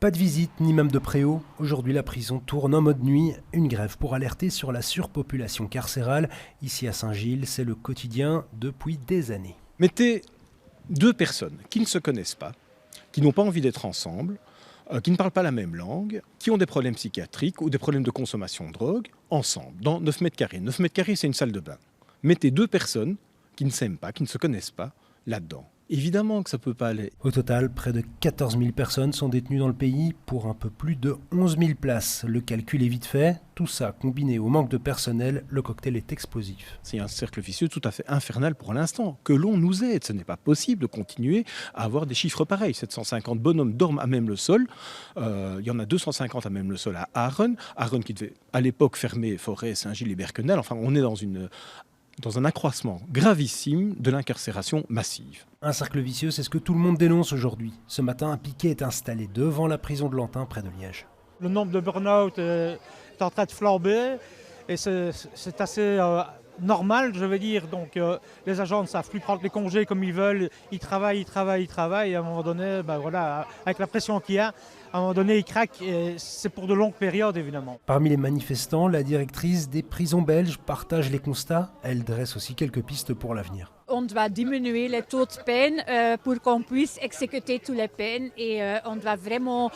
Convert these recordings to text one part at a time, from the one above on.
Pas de visite, ni même de préau. Aujourd'hui, la prison tourne en mode nuit. Une grève pour alerter sur la surpopulation carcérale. Ici à Saint-Gilles, c'est le quotidien depuis des années. Mettez deux personnes qui ne se connaissent pas, qui n'ont pas envie d'être ensemble, qui ne parlent pas la même langue, qui ont des problèmes psychiatriques ou des problèmes de consommation de drogue, ensemble, dans 9 mètres carrés. 9 mètres carrés, c'est une salle de bain. Mettez deux personnes qui ne s'aiment pas, qui ne se connaissent pas, là-dedans. Évidemment que ça ne peut pas aller. Au total, près de 14 000 personnes sont détenues dans le pays pour un peu plus de 11 000 places. Le calcul est vite fait. Tout ça, combiné au manque de personnel, le cocktail est explosif. C'est un cercle vicieux tout à fait infernal pour l'instant. Que l'on nous aide, ce n'est pas possible de continuer à avoir des chiffres pareils. 750 bonhommes dorment à même le sol. Il y en a 250 à même le sol à Aachen. Aachen qui devait à l'époque fermer Forêt, Saint-Gilles et Berkenal. Enfin, on est dans un accroissement gravissime de l'incarcération massive. Un cercle vicieux, c'est ce que tout le monde dénonce aujourd'hui. Ce matin, un piquet est installé devant la prison de Lantin, près de Liège. Le nombre de burn-out est en train de flamber et c'est assez normal, je veux dire. Donc les agents ne savent plus prendre les congés comme ils veulent. Ils travaillent. Et à un moment donné, voilà, avec la pression qu'il y a, à un moment donné, ils craquent. Et c'est pour de longues périodes, évidemment. Parmi les manifestants, la directrice des prisons belges partage les constats. Elle dresse aussi quelques pistes pour l'avenir. On doit diminuer les taux de peine pour qu'on puisse exécuter toutes les peines et on doit vraiment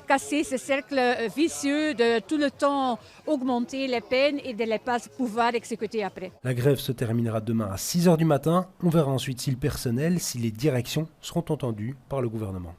casser ce cercle vicieux de tout le temps augmenter les peines et de ne pas pouvoir exécuter après. La grève se terminera demain à 6 h du matin. On verra ensuite si le personnel, si les directions seront entendues par le gouvernement.